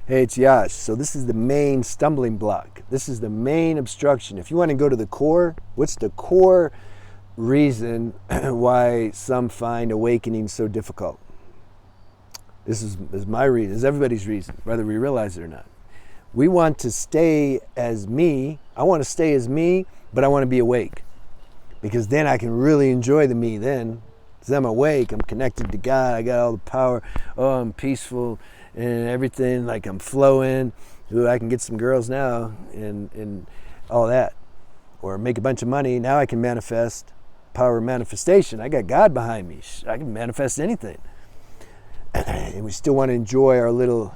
Hey, it's Yash. So this is the main stumbling block. This is the main obstruction. If you want to go to the core, what's the core reason why some find awakening so difficult? This is my reason. This is everybody's reason, whether we realize it or not. We want to stay as me. I want to stay as me, but I want to be awake. Because then I can really enjoy the me then. Because I'm awake, I'm connected to God, I got all the power. Oh, I'm peaceful and everything, like I'm flowing. Ooh, I can get some girls now and all that. Or make a bunch of money. Now I can manifest. Power of manifestation. I got God behind me. I can manifest anything. And we still want to enjoy our little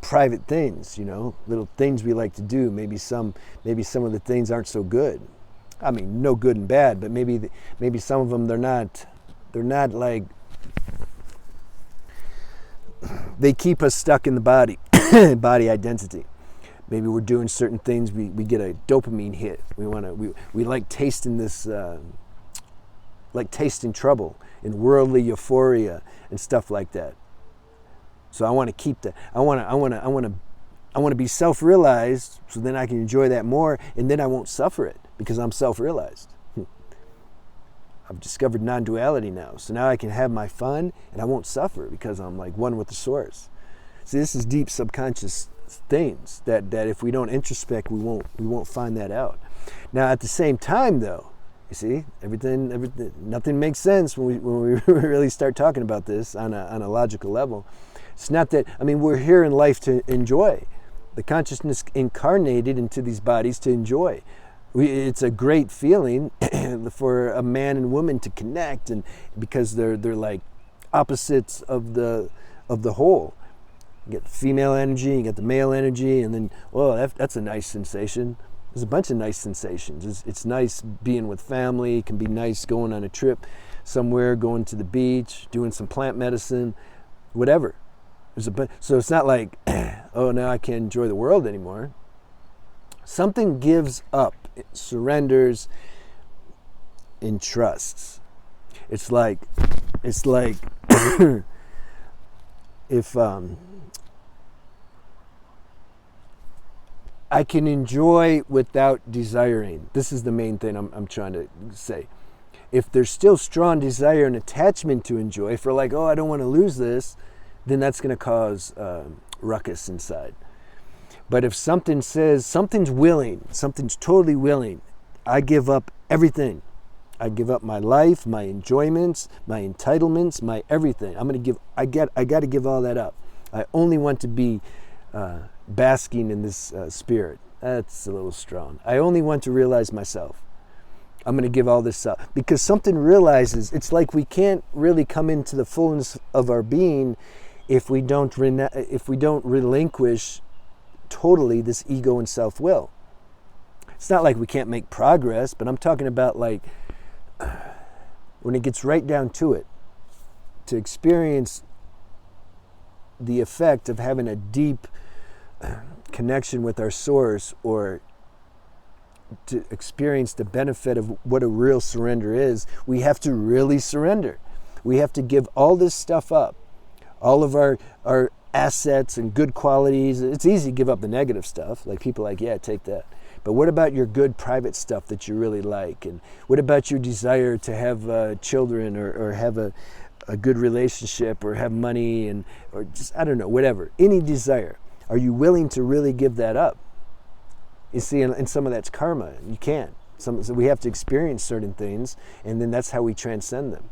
private things, little things we like to do. Maybe some of the things aren't so good. I mean, no good and bad, but maybe some of them they're not like, they keep us stuck in the body, body identity. Maybe we're doing certain things, we get a dopamine hit. We like tasting this, like tasting trouble and worldly euphoria and stuff like that. So I want to keep that. I want to be self-realized, so then I can enjoy that more, and then I won't suffer it because I'm self-realized. I've discovered non-duality now. So now I can have my fun and I won't suffer because I'm like one with the source. See, this is deep subconscious things that if we don't introspect, we won't find that out. Now at the same time though, you see, nothing makes sense when we really start talking about this on a logical level. It's not that, we're here in life to enjoy. The consciousness incarnated into these bodies to enjoy. It's a great feeling for a man and woman to connect, and because they're like opposites of the whole. You get the female energy, you get the male energy, and then that's a nice sensation. There's a bunch of nice sensations. It's nice being with family. It can be nice going on a trip somewhere, going to the beach, doing some plant medicine, whatever. So it's not like, oh, now I can't enjoy the world anymore. Something gives up, it surrenders, and trusts. It's like if I can enjoy without desiring. This is the main thing I'm trying to say. If there's still strong desire and attachment to enjoy, if we're like, oh, I don't want to lose this, then that's going to cause ruckus inside. But if something says, something's willing, something's totally willing, I give up everything. I give up my life, my enjoyments, my entitlements, my everything. I got to give all that up. I only want to be basking in this spirit. That's a little strong. I only want to realize myself. I'm going to give all this up. Because something realizes, it's like we can't really come into the fullness of our being if we don't relinquish totally this ego and self-will. It's not like we can't make progress, but I'm talking about like when it gets right down to it, to experience the effect of having a deep connection with our source, or to experience the benefit of what a real surrender is, we have to really surrender. We have to give all this stuff up, all of our assets and good qualities. It's easy to give up the negative stuff, like people like, yeah, take that. But what about your good private stuff that you really like? And what about your desire to have children, or have a good relationship, or have money, or just, I don't know, whatever, any desire? Are you willing to really give that up? You see, and some of that's karma. You can't. So we have to experience certain things, and then that's how we transcend them.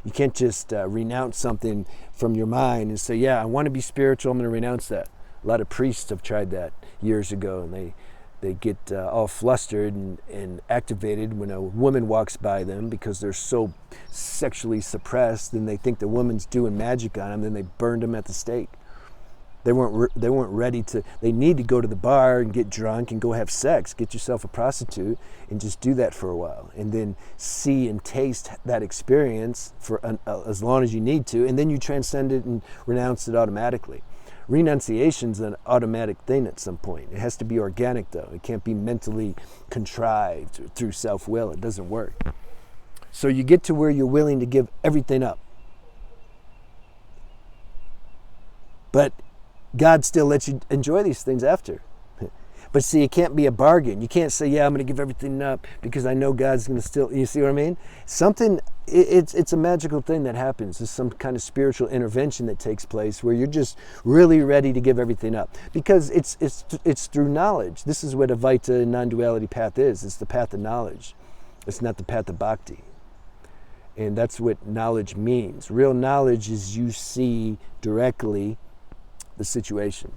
You can't just renounce something from your mind and say, yeah, I want to be spiritual, I'm going to renounce that. A lot of priests have tried that years ago, and they get all flustered and activated when a woman walks by them because they're so sexually suppressed, and they think the woman's doing magic on them, then they burned them at the stake. They weren't ready to. They need to go to the bar and get drunk and go have sex. Get yourself a prostitute and just do that for a while, and then see and taste that experience for as long as you need to, and then you transcend it and renounce it automatically. Renunciation's an automatic thing at some point. It has to be organic though. It can't be mentally contrived through self-will. It doesn't work. So you get to where you're willing to give everything up. But God still lets you enjoy these things after. But see, it can't be a bargain. You can't say, yeah, I'm going to give everything up because I know God's going to still, you see what I mean? It's a magical thing that happens. It's some kind of spiritual intervention that takes place where you're just really ready to give everything up. Because it's through knowledge. This is what Advaita non-duality path is. It's the path of knowledge. It's not the path of bhakti. And that's what knowledge means. Real knowledge is you see directly the situation.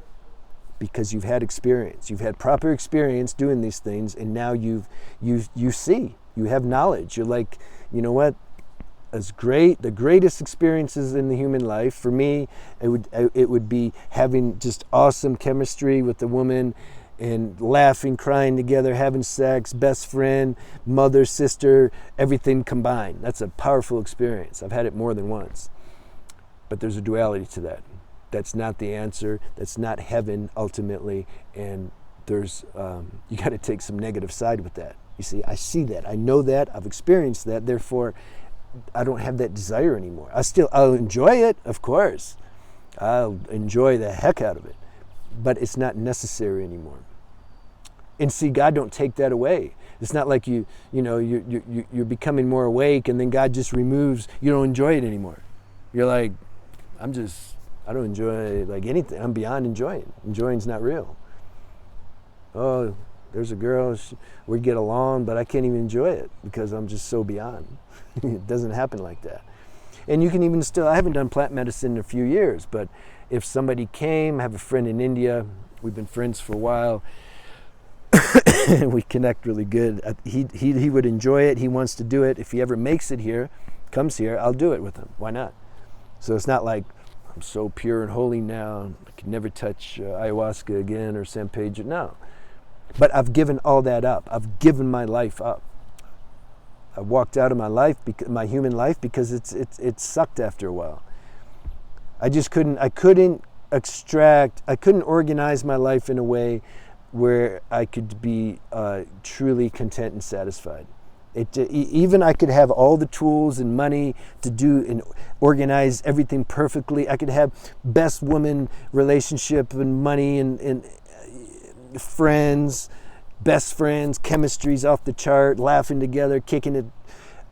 Because you've had experience, you've had proper experience doing these things, and now you see, you have knowledge. You're like, you know what? As great, the greatest experiences in the human life for me, it would be having just awesome chemistry with the woman, and laughing, crying together, having sex, best friend, mother, sister, everything combined. That's a powerful experience. I've had it more than once, but there's a duality to that. That's not the answer. That's not heaven ultimately. And there's you got to take some negative side with that. You see, I see that. I know that. I've experienced that. Therefore, I don't have that desire anymore. I'll enjoy it, of course. I'll enjoy the heck out of it. But it's not necessary anymore. And see, God don't take that away. It's not like you're becoming more awake and then God just removes. You don't enjoy it anymore. You're like, I don't enjoy like anything. I'm beyond enjoying. Enjoying's not real. Oh, there's a girl, we get along, but I can't even enjoy it because I'm just so beyond. It doesn't happen like that. And you can even I haven't done plant medicine in a few years, but if somebody came, I have a friend in India, we've been friends for a while, we connect really good. He would enjoy it, he wants to do it. If he ever makes it here, comes here, I'll do it with him. Why not? So it's not like, I'm so pure and holy now, I can never touch ayahuasca again or San Pedro. No. But I've given all that up. I've given my life up. I walked out of my life, my human life, because it sucked after a while. I couldn't organize my life in a way where I could be truly content and satisfied. Even I could have all the tools and money to do and organize everything perfectly. I could have best woman relationship and money and friends, best friends, chemistry's off the chart, laughing together, kicking it.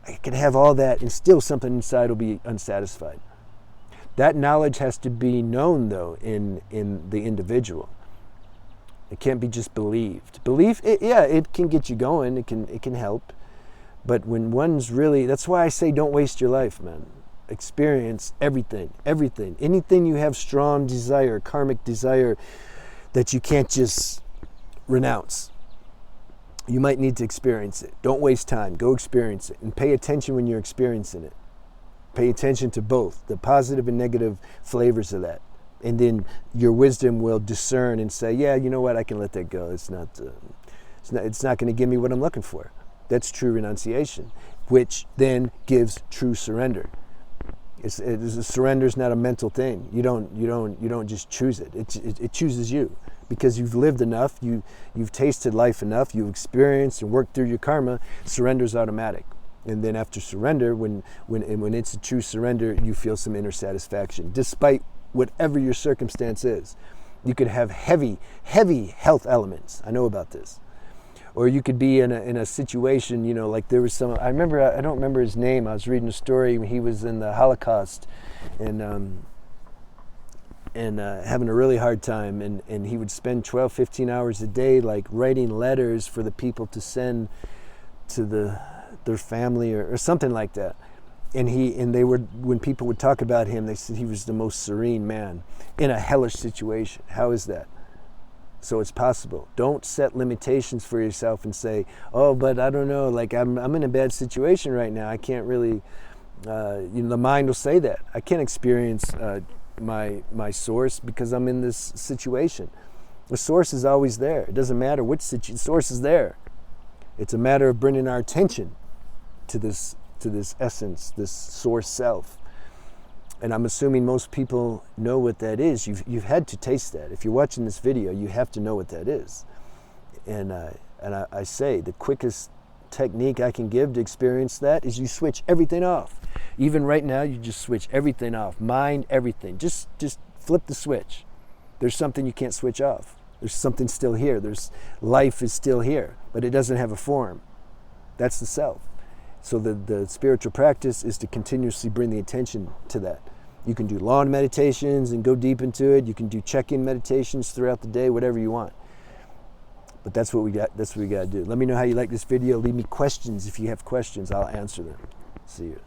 I could have all that and still something inside will be unsatisfied. That knowledge has to be known though in the individual. It can't be just believed. Belief, it can get you going, it can help. But when one's really, that's why I say don't waste your life, man. Experience everything. Anything you have strong desire, karmic desire, that you can't just renounce. You might need to experience it. Don't waste time. Go experience it. And pay attention when you're experiencing it. Pay attention to both, the positive and negative flavors of that. And then your wisdom will discern and say, yeah, you know what, I can let that go. It's not going to give me what I'm looking for. That's true renunciation, which then gives true surrender. Surrender is not a mental thing. You don't just choose it. It chooses you because you've lived enough. You've tasted life enough. You've experienced and worked through your karma. Surrender is automatic. And then after surrender, when it's a true surrender, you feel some inner satisfaction, despite whatever your circumstance is. You could have heavy health elements. I know about this. Or you could be in a situation, like there was some, I don't remember his name. I was reading a story when he was in the Holocaust and having a really hard time. And he would spend 12, 15 hours a day, like writing letters for the people to send to their family or something like that. And they would, when people would talk about him, they said he was the most serene man in a hellish situation. How is that? So it's possible. Don't set limitations for yourself and say, oh, but I don't know, like I'm in a bad situation right now. I can't really, the mind will say that. I can't experience my source because I'm in this situation. The source is always there. It doesn't matter which source is there. It's a matter of bringing our attention to this essence, this source self. And I'm assuming most people know what that is. You've had to taste that. If you're watching this video, you have to know what that is. And I say the quickest technique I can give to experience that is you switch everything off. Even right now, you just switch everything off. Mind everything. Just flip the switch. there's something you can't switch off. There's something still here. Life is still here, but it doesn't have a form. That's the self. So the spiritual practice is to continuously bring the attention to that. You can do long meditations and go deep into it. You can do check-in meditations throughout the day, whatever you want. But that's what we got. That's what we got to do. Let me know how you like this video. Leave me questions if you have questions. I'll answer them. See you.